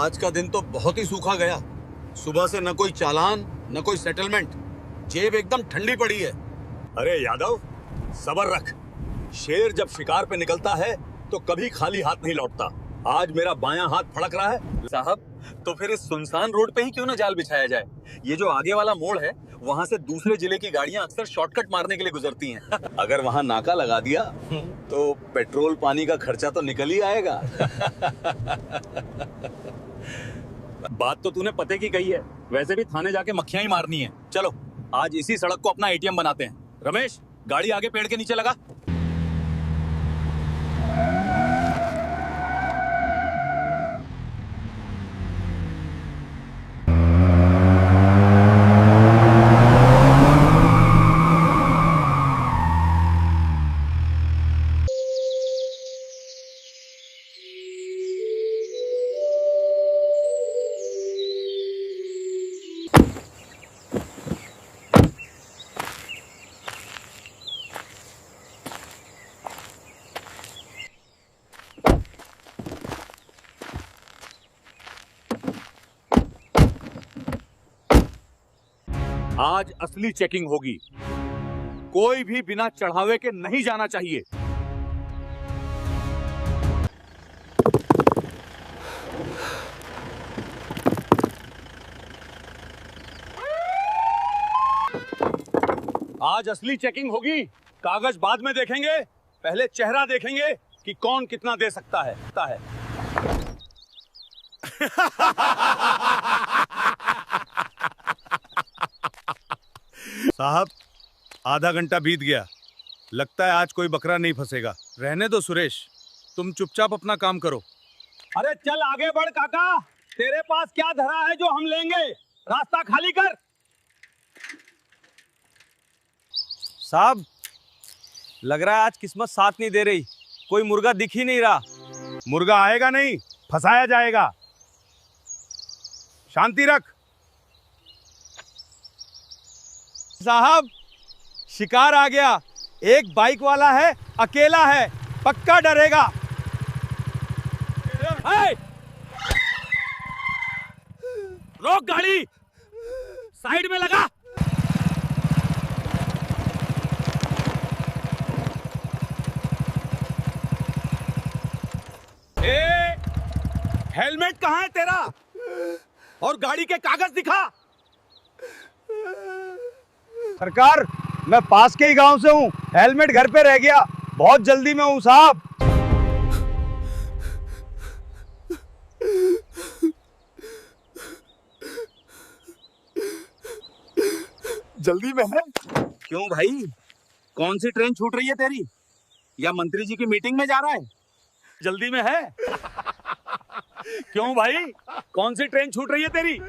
आज का दिन तो बहुत ही सूखा गया। सुबह से न कोई चालान न कोई सेटलमेंट, जेब एकदम ठंडी पड़ी है। अरे यादव, सब्र रख। शेर जब शिकार पे निकलता है तो कभी खाली हाथ नहीं लौटता। आज मेरा बायां हाथ फड़क रहा है। साहब, तो फिर इस सुनसान रोड पे ही क्यों ना जाल बिछाया जाए? ये जो आगे वाला मोड़ है, वहाँ से दूसरे जिले की गाड़ियाँ अक्सर शॉर्टकट मारने के लिए गुजरती हैं। अगर वहाँ नाका लगा दिया तो पेट्रोल पानी का खर्चा तो निकल ही आएगा। बात तो तूने पते की कही है। वैसे भी थाने जाके मक्खियाँ ही मारनी है। चलो आज इसी सड़क को अपना एटीएम बनाते हैं। रमेश, गाड़ी आगे पेड़ के नीचे लगा। आज असली चेकिंग होगी। कोई भी बिना चढ़ावे के नहीं जाना चाहिए। आज असली चेकिंग होगी। कागज बाद में देखेंगे, पहले चेहरा देखेंगे कि कौन कितना दे सकता है। साहब, आधा घंटा बीत गया। लगता है आज कोई बकरा नहीं फंसेगा। रहने दो सुरेश, तुम चुपचाप अपना काम करो। अरे चल आगे बढ़ काका, तेरे पास क्या धरा है जो हम लेंगे? रास्ता खाली कर। साहब, लग रहा है आज किस्मत साथ नहीं दे रही। कोई मुर्गा दिख ही नहीं रहा। मुर्गा आएगा नहीं, फंसाया जाएगा। शांति रख। साहब, शिकार आ गया। एक बाइक वाला है, अकेला है, पक्का डरेगा। रोक गाड़ी, साइड में लगा। हेलमेट कहाँ है तेरा? और गाड़ी के कागज दिखा। सरकार, मैं पास के ही गांव से हूँ। हेलमेट घर पे रह गया। बहुत जल्दी में हूँ साहब। जल्दी में है? क्यों भाई, कौन सी ट्रेन छूट रही है तेरी? या मंत्री जी की मीटिंग में जा रहा है? जल्दी में है? क्यों भाई, कौन सी ट्रेन छूट रही है तेरी?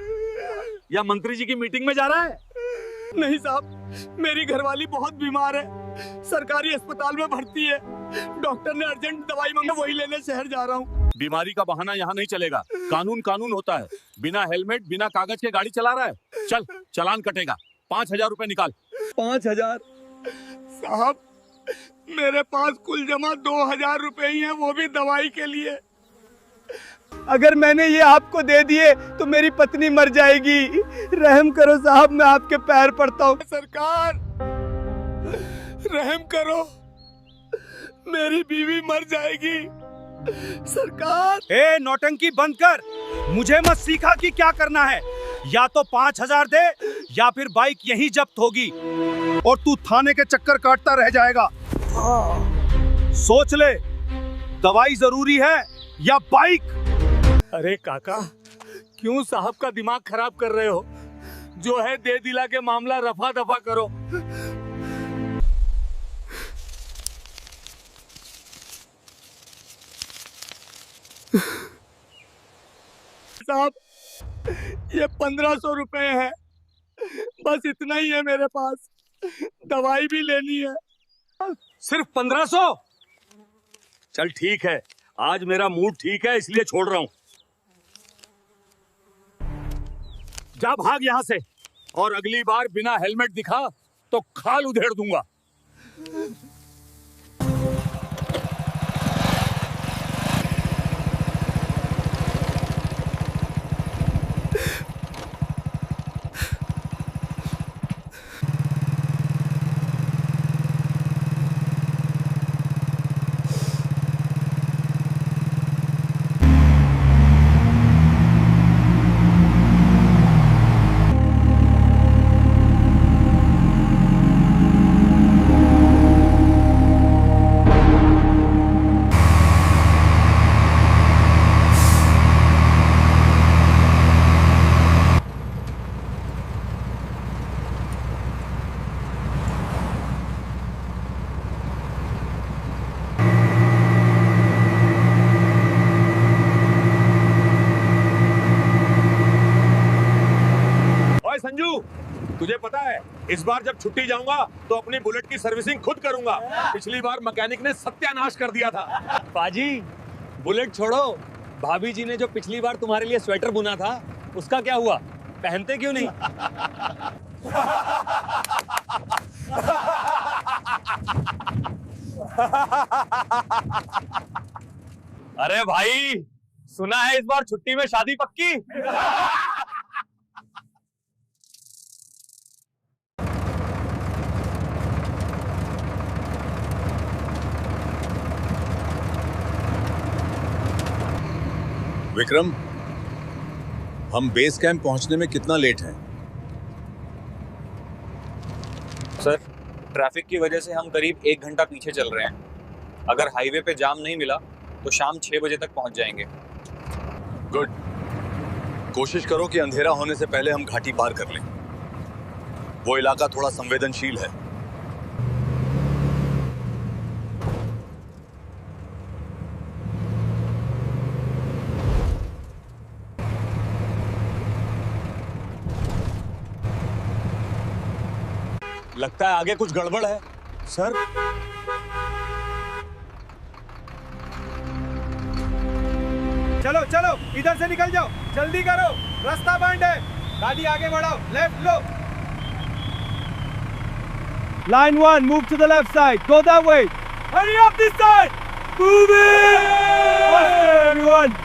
या मंत्री जी की मीटिंग में जा रहा है? नहीं साहब, मेरी घरवाली बहुत बीमार है, सरकारी अस्पताल में भर्ती है। डॉक्टर ने अर्जेंट दवाई मांगा, वही लेने शहर जा रहा हूँ। बीमारी का बहाना यहाँ नहीं चलेगा। कानून कानून होता है। बिना हेलमेट, बिना कागज के गाड़ी चला रहा है। चल, चालान कटेगा। 5,000 रुपए निकाल। 5,000? साहब, मेरे पास कुल जमा 2,000 रुपए ही हैं, वो भी दवाई के लिए। अगर मैंने ये आपको दे दिए तो मेरी पत्नी मर जाएगी। रहम करो साहब, मैं आपके पैर पड़ता हूँ। सरकार, रहम करो, मेरी बीवी मर जाएगी। सरकार। ए, नौटंकी बंद कर। मुझे मत सिखा कि क्या करना है। या तो 5,000 दे या फिर बाइक यहीं जब्त होगी और तू थाने के चक्कर काटता रह जाएगा। सोच ले, दवाई जरूरी है या बाइक? अरे काका, क्यों साहब का दिमाग खराब कर रहे हो? जो है दे दिला के मामला रफा दफा करो। साहब, ये 1,500 रुपए है, बस इतना ही है मेरे पास। दवाई भी लेनी है। सिर्फ 1,500? चल ठीक है, आज मेरा मूड ठीक है इसलिए छोड़ रहा हूं। जा भाग यहां से, और अगली बार बिना हेलमेट दिखा तो खाल उधेड़ दूंगा। संजू, तुझे पता है इस बार जब छुट्टी जाऊंगा तो अपनी बुलेट की सर्विसिंग खुद करूंगा। पिछली बार मैकेनिक ने सत्यानाश कर दिया था। पाजी, बुलेट छोड़ो, भाभी जी ने जो पिछली बार तुम्हारे लिए स्वेटर बुना था उसका क्या हुआ? पहनते क्यों नहीं? अरे भाई, सुना है इस बार छुट्टी में शादी पक्की। विक्रम, हम बेस कैंप पहुंचने में कितना लेट हैं? सर, ट्रैफिक की वजह से हम करीब 1 घंटा पीछे चल रहे हैं। अगर हाईवे पे जाम नहीं मिला तो शाम 6 बजे तक पहुंच जाएंगे। गुड। कोशिश करो कि अंधेरा होने से पहले हम घाटी पार कर लें। वो इलाका थोड़ा संवेदनशील है। लगता है आगे कुछ गड़बड़ है। सर, चलो चलो, इधर से निकल जाओ, जल्दी करो, रास्ता बंद है। गाड़ी आगे बढ़ाओ, left low. Line 1, move to the left side. Go that way. Hurry up this side. Move it. Faster, everyone.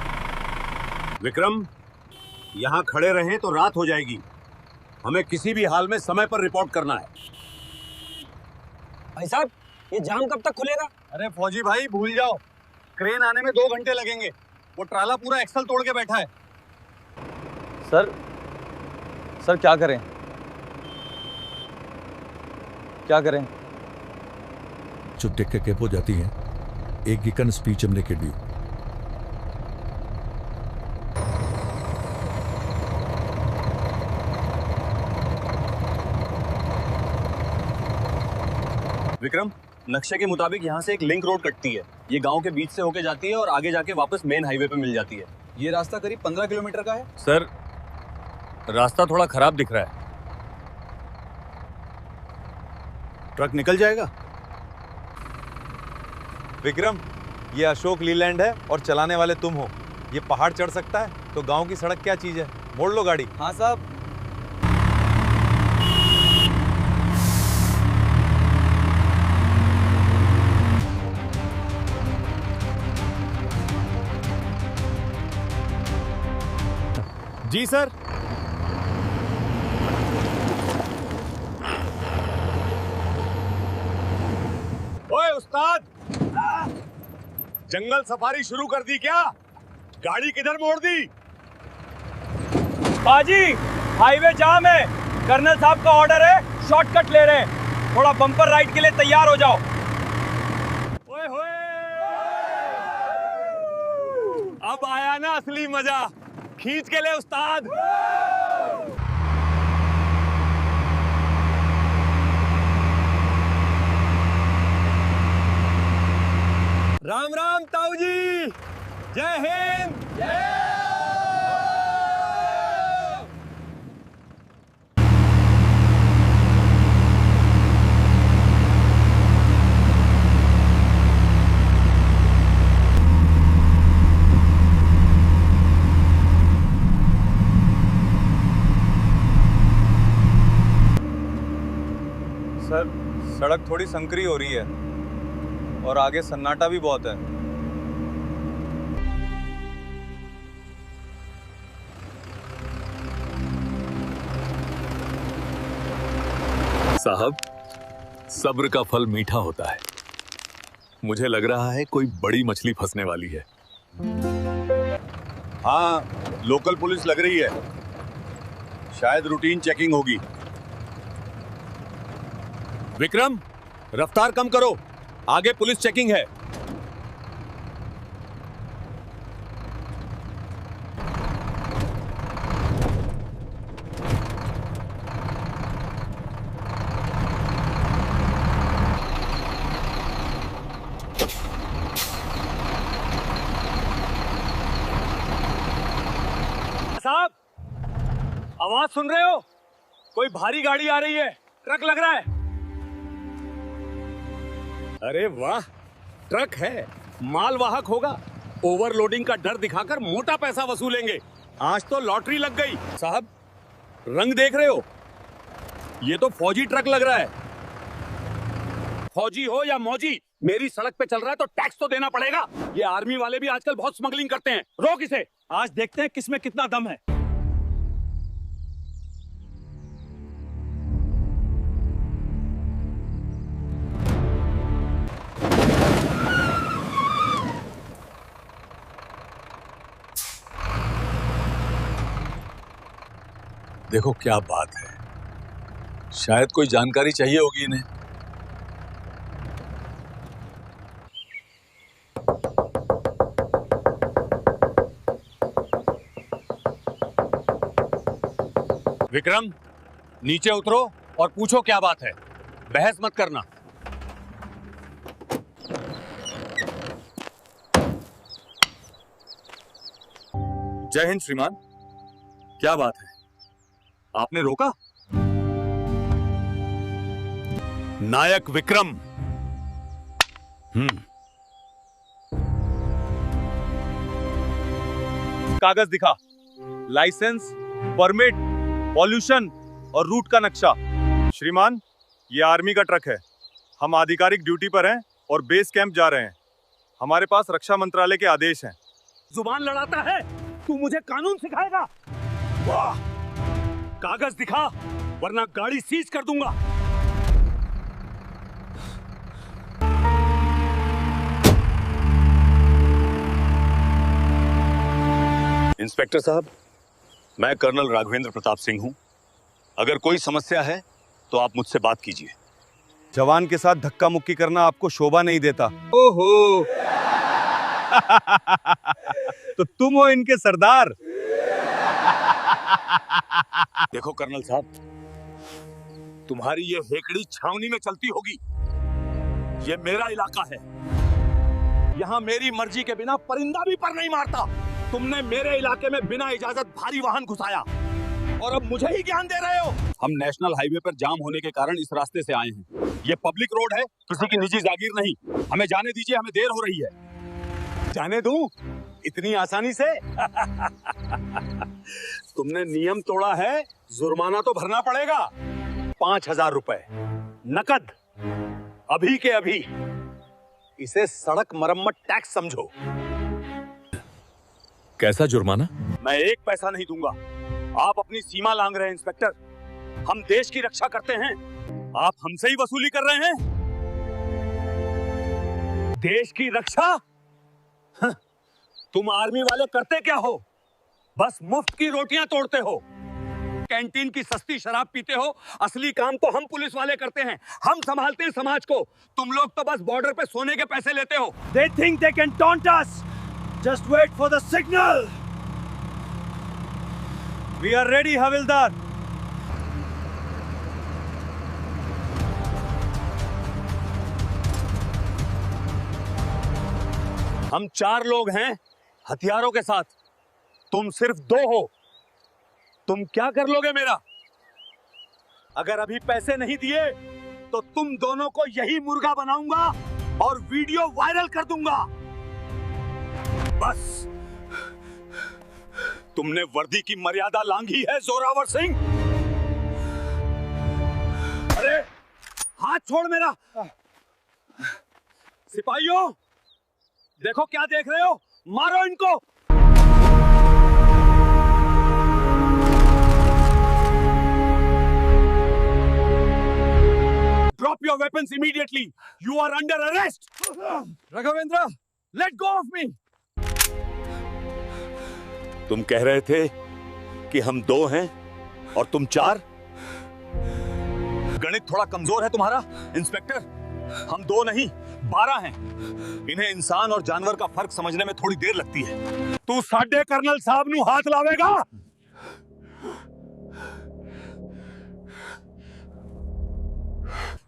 Vikram, यहाँ खड़े रहें तो रात हो जाएगी। हमें किसी भी हाल में समय पर रिपोर्ट करना है। भाई साहब, ये जाम कब तक खुलेगा? अरे फौजी भाई, भूल जाओ, क्रेन आने में 2 घंटे लगेंगे। वो ट्राला पूरा एक्सल तोड़ के बैठा है। सर क्या करें? क्या करें? चुप टेक के कैप हो जाती है। एक गिकन स्पीच हमने के दी। विक्रम, नक्शे के मुताबिक यहाँ से एक लिंक रोड कटती है। ये गांव के बीच से होके जाती है और आगे जाके वापस मेन हाईवे पे मिल जाती है। ये रास्ता करीब 15 किलोमीटर का है। सर, रास्ता थोड़ा खराब दिख रहा है। ट्रक निकल जाएगा। विक्रम, ये अशोक लीलैंड है और चलाने वाले तुम हो। ये पहाड़ चढ़ सकता है तो गांव की सड़क क्या चीज है? मोड़ लो गाड़ी। हाँ साहब। जी सर। ओए उस्ताद, जंगल सफारी शुरू कर दी क्या? गाड़ी किधर मोड़ दी? बाजी, हाईवे जाम है। कर्नल साहब का ऑर्डर है, शॉर्टकट ले रहे हैं। थोड़ा बम्पर राइड के लिए तैयार हो जाओ। ओए होए, अब आया ना असली मजा। खींच के ले उस्ताद। राम राम ताऊ जी, जय हिंद। सर, सड़क थोड़ी संकरी हो रही है और आगे सन्नाटा भी बहुत है। साहब, सब्र का फल मीठा होता है। मुझे लग रहा है कोई बड़ी मछली फंसने वाली है। हाँ, लोकल पुलिस लग रही है। शायद रूटीन चेकिंग होगी। विक्रम, रफ्तार कम करो, आगे पुलिस चेकिंग है। साहब, आवाज सुन रहे हो? कोई भारी गाड़ी आ रही है, ट्रक लग रहा है। अरे वाह, ट्रक है, मालवाहक होगा। ओवरलोडिंग का डर दिखाकर मोटा पैसा वसूलेंगे। आज तो लॉटरी लग गई। साहब, रंग देख रहे हो? ये तो फौजी ट्रक लग रहा है। फौजी हो या मौजी, मेरी सड़क पे चल रहा है तो टैक्स तो देना पड़ेगा। ये आर्मी वाले भी आजकल बहुत स्मगलिंग करते हैं। रोक इसे। आज देखते हैं किसमें कितना दम है। देखो क्या बात है, शायद कोई जानकारी चाहिए होगी इन्हें। विक्रम, नीचे उतरो और पूछो क्या बात है। बहस मत करना। जय हिंद श्रीमान। क्या बात है, आपने रोका? नायक विक्रम। कागज दिखा, लाइसेंस, परमिट, पॉल्यूशन और रूट का नक्शा। श्रीमान, ये आर्मी का ट्रक है। हम आधिकारिक ड्यूटी पर हैं और बेस कैंप जा रहे हैं। हमारे पास रक्षा मंत्रालय के आदेश हैं। जुबान लड़ाता है, तू मुझे कानून सिखाएगा? वाह, कागज दिखा वरना गाड़ी सीज कर दूंगा। इंस्पेक्टर साहब, मैं कर्नल राघवेंद्र प्रताप सिंह हूं। अगर कोई समस्या है तो आप मुझसे बात कीजिए। जवान के साथ धक्का मुक्की करना आपको शोभा नहीं देता। ओहो तो तुम हो इनके सरदार। देखो कर्नल साहब, तुम्हारी ये हेकड़ी छावनी में चलती होगी। ये मेरा इलाका है। यहाँ मेरी मर्जी के बिना परिंदा भी पर नहीं मारता। तुमने मेरे इलाके में बिना इजाजत भारी वाहन घुसाया और अब मुझे ही ज्ञान दे रहे हो। हम नेशनल हाईवे पर जाम होने के कारण इस रास्ते से आए हैं। ये पब्लिक रोड है, किसी की निजी जागीर नहीं। हमें जाने दीजिए, हमें देर हो रही है। जाने दूं इतनी आसानी से? तुमने नियम तोड़ा है, जुर्माना तो भरना पड़ेगा। 5,000 रुपए नकद, अभी के अभी। इसे सड़क मरम्मत टैक्स समझो। कैसा जुर्माना? मैं एक पैसा नहीं दूंगा। आप अपनी सीमा लांघ रहे हैं इंस्पेक्टर। हम देश की रक्षा करते हैं, आप हमसे ही वसूली कर रहे हैं। देश की रक्षा? हाँ, तुम आर्मी वाले करते क्या हो? बस मुफ्त की रोटियां तोड़ते हो, कैंटीन की सस्ती शराब पीते हो। असली काम तो हम पुलिस वाले करते हैं। हम संभालते हैं समाज को। तुम लोग तो बस बॉर्डर पे सोने के पैसे लेते हो। They think they can taunt us. Just wait for the signal. We are ready, हविलदार। हम 4 लोग हैं हथियारों के साथ, तुम सिर्फ 2 हो। तुम क्या कर लोगे मेरा? अगर अभी पैसे नहीं दिए तो तुम दोनों को यही मुर्गा बनाऊंगा और वीडियो वायरल कर दूंगा। बस, तुमने वर्दी की मर्यादा लांघी है जोरावर सिंह। अरे हाथ छोड़ मेरा। सिपाहियों, देखो क्या देख रहे हो, मारो इनको। Drop your weapons immediately. You are under arrest. Raghavendra, let go of me. तुम कह रहे थे कि हम 2 हैं और तुम 4? गणित थोड़ा कमजोर है तुम्हारा इंस्पेक्टर। हम 2 नहीं 12 हैं। इन्हें इंसान और जानवर का फर्क समझने में थोड़ी देर लगती है। तू साडे कर्नल साहब नू हाथ लावेगा?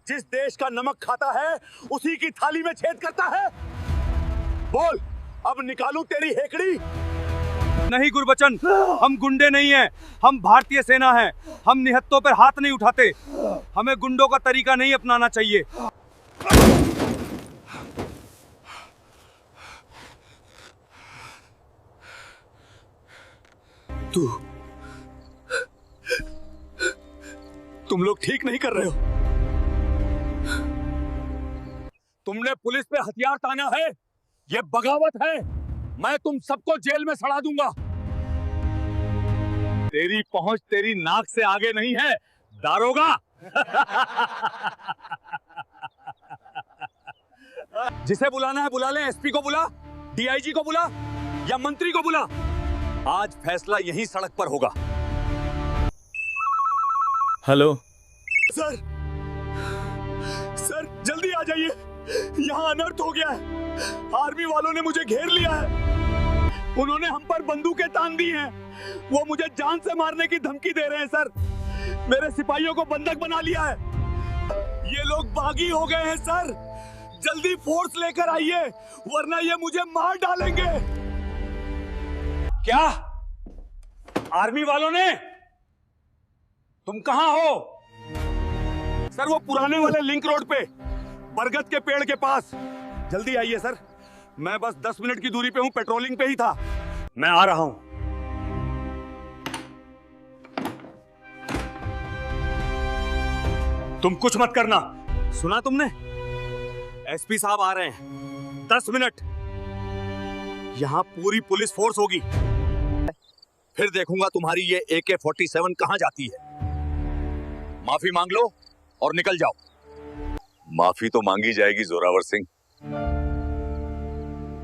जिस देश का नमक खाता है उसी की थाली में छेद करता है। बोल, अब निकालूं तेरी हेकड़ी? नहीं गुरबचन, हम गुंडे नहीं हैं, हम भारतीय सेना हैं। हम निहत्तों पर हाथ नहीं उठाते। हमें गुंडों का तरीका नहीं अपनाना चाहिए। तुम लोग ठीक नहीं कर रहे हो। तुमने पुलिस पे हथियार ताना है, ये बगावत है। मैं तुम सबको जेल में सड़ा दूंगा। तेरी पहुंच तेरी नाक से आगे नहीं है, दारोगा। जिसे बुलाना है बुला ले। एसपी को बुला, डीआईजी को बुला या मंत्री को बुला। आज फैसला यहीं सड़क पर होगा। हेलो सर, सर जल्दी आ जाइए, यहाँ अनर्थ हो गया है। आर्मी वालों ने मुझे घेर लिया है। उन्होंने हम पर बंदूकें तान दी हैं। वो मुझे जान से मारने की धमकी दे रहे हैं सर। मेरे सिपाहियों को बंधक बना लिया है। ये लोग बागी हो गए हैं सर। जल्दी फोर्स लेकर आइए, वरना ये मुझे मार डालेंगे। क्या आर्मी वालों ने? तुम कहां हो? सर वो पुराने वाले लिंक रोड पे, बरगद के पेड़ के पास। जल्दी आइए सर, मैं बस 10 मिनट की दूरी पे हूं, पेट्रोलिंग पे ही था। मैं आ रहा हूं। तुम कुछ मत करना, सुना तुमने? एसपी साहब आ रहे हैं, 10 मिनट। यहां पूरी पुलिस फोर्स होगी। फिर देखूंगा तुम्हारी ये AK-47 कहां जाती है। माफी मांग लो और निकल जाओ। माफी तो मांगी जाएगी जोरावर सिंह,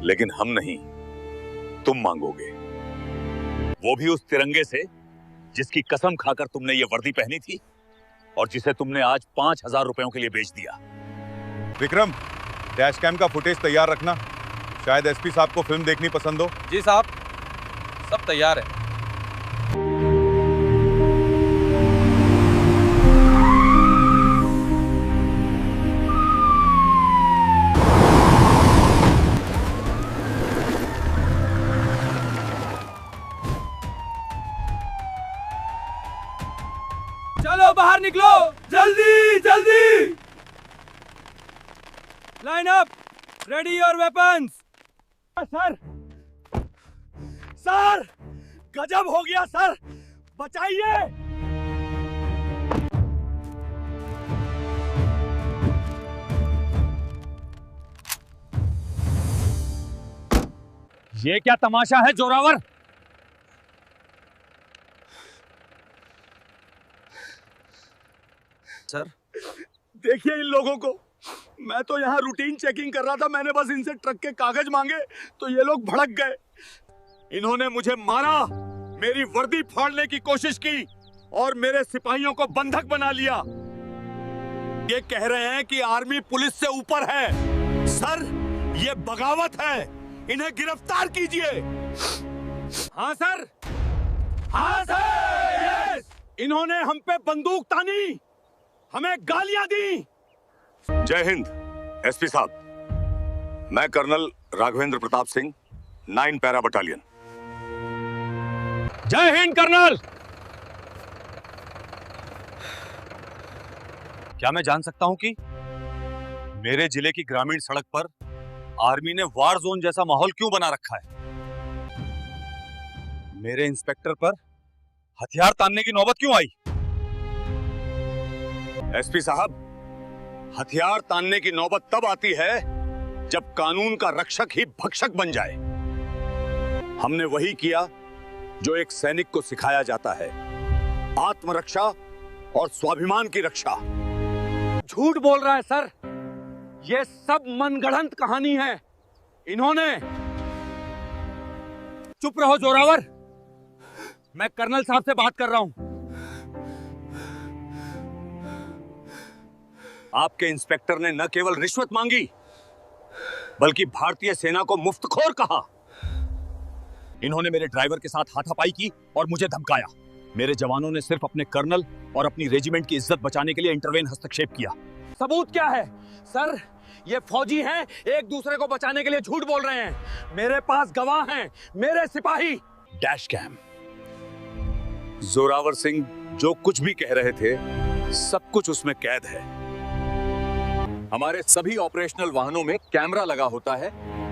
लेकिन हम नहीं, तुम मांगोगे। वो भी उस तिरंगे से जिसकी कसम खाकर तुमने ये वर्दी पहनी थी और जिसे तुमने आज 5,000 रुपयों के लिए बेच दिया। विक्रम, डैश कैम का फुटेज तैयार रखना। शायद एसपी साहब को फिल्म देखनी पसंद हो। जी साहब, सब तैयार है। चलो बाहर निकलो, जल्दी जल्दी। Line up, ready your weapons. Sir, sir गजब हो गया सर, बचाइए। ये क्या तमाशा है जोरावर? सर देखिए इन लोगों को। मैं तो यहाँ रूटीन चेकिंग कर रहा था। मैंने बस इनसे ट्रक के कागज मांगे तो ये लोग भड़क गए। इन्होंने मुझे मारा, मेरी वर्दी फाड़ने की कोशिश की और मेरे सिपाहियों को बंधक बना लिया। ये कह रहे हैं कि आर्मी पुलिस से ऊपर है। सर ये बगावत है, इन्हें गिरफ्तार कीजिए। हाँ सर, हाँ सर, यस। इन्होंने हम पे बंदूक तानी, हमें गालियां दी। जय हिंद एसपी साहब, मैं colonel Raghavendra Pratap Singh, 9 para battalion. जय हिंद कर्नल। क्या मैं जान सकता हूं कि मेरे जिले की ग्रामीण सड़क पर आर्मी ने वार जोन जैसा माहौल क्यों बना रखा है? मेरे इंस्पेक्टर पर हथियार तानने की नौबत क्यों आई? एसपी साहब, हथियार तानने की नौबत तब आती है जब कानून का रक्षक ही भक्षक बन जाए। हमने वही किया जो एक सैनिक को सिखाया जाता है, आत्मरक्षा और स्वाभिमान की रक्षा। झूठ बोल रहा है सर, ये सब मनगढ़ंत कहानी है। इन्होंने। चुप रहो जोरावर, मैं कर्नल साहब से बात कर रहा हूं। आपके इंस्पेक्टर ने न केवल रिश्वत मांगी बल्कि भारतीय सेना को मुफ्तखोर कहा। इन्होंने मेरे ड्राइवर के साथ हाथापाई की और मुझे धमकाया। मेरे जवानों ने सिर्फ अपने कर्नल और अपनी रेजिमेंट की इज्जत बचाने के लिए इंटरवेन हस्तक्षेप किया। सबूत क्या है सर? ये फौजी हैं, एक दूसरे को बचाने के लिए झूठ बोल रहे हैं। मेरे पास गवाह हैं, मेरे सिपाही। Dash cam. जोरावर सिंह जो कुछ भी कह रहे थे सब कुछ उसमें कैद है। हमारे सभी ऑपरेशनल वाहनों में कैमरा लगा होता है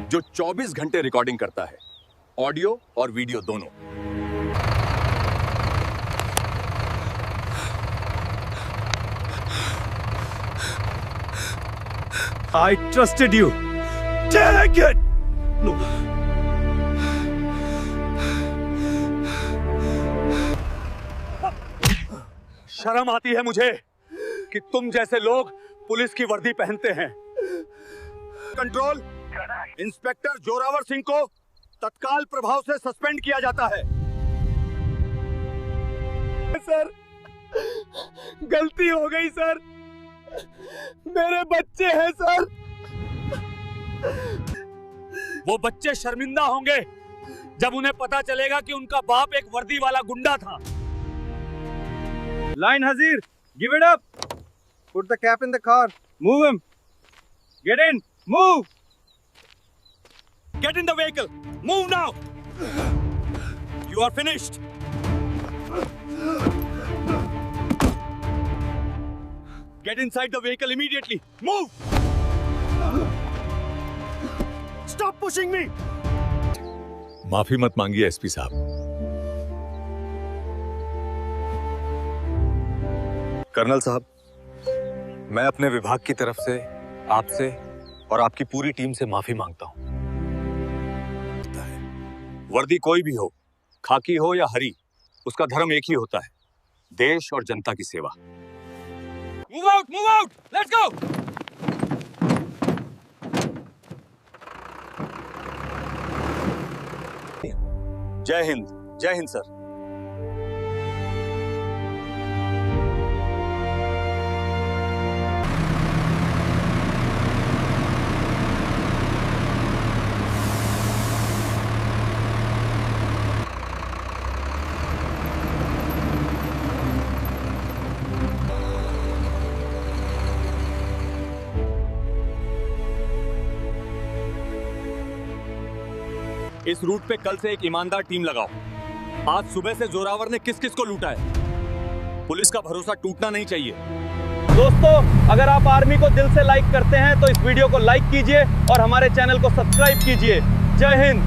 जो 24 घंटे रिकॉर्डिंग करता है, ऑडियो और वीडियो दोनों। I trusted you. Take it. No. शर्म आती है मुझे कि तुम जैसे लोग पुलिस की वर्दी पहनते हैं। कंट्रोल, इंस्पेक्टर जोरावर सिंह को तत्काल प्रभाव से सस्पेंड किया जाता है। सर, गलती हो गई सर, मेरे बच्चे हैं सर। वो बच्चे शर्मिंदा होंगे जब उन्हें पता चलेगा कि उनका बाप एक वर्दी वाला गुंडा था। लाइन हजीर, give it up. Put the cap in the car, move him, get in, move, get in the vehicle, move now, you are finished. Get inside the vehicle immediately. Move! Stop pushing me! माफी मत मांगिए SP साहब। Colonel साहब, मैं अपने विभाग की तरफ से आपसे और आपकी पूरी टीम से माफी मांगता हूं। वर्दी कोई भी हो, खाकी हो या हरी, उसका धर्म एक ही होता है, देश और जनता की सेवा। Move out! Move out! Let's go! जय हिंद, जय हिंद सर। इस रूट पे कल से एक ईमानदार टीम लगाओ। आज सुबह से जोरावर ने किस किस को लूटा है, पुलिस का भरोसा टूटना नहीं चाहिए। दोस्तों, अगर आप आर्मी को दिल से लाइक करते हैं तो इस वीडियो को लाइक कीजिए और हमारे चैनल को सब्सक्राइब कीजिए। जय हिंद।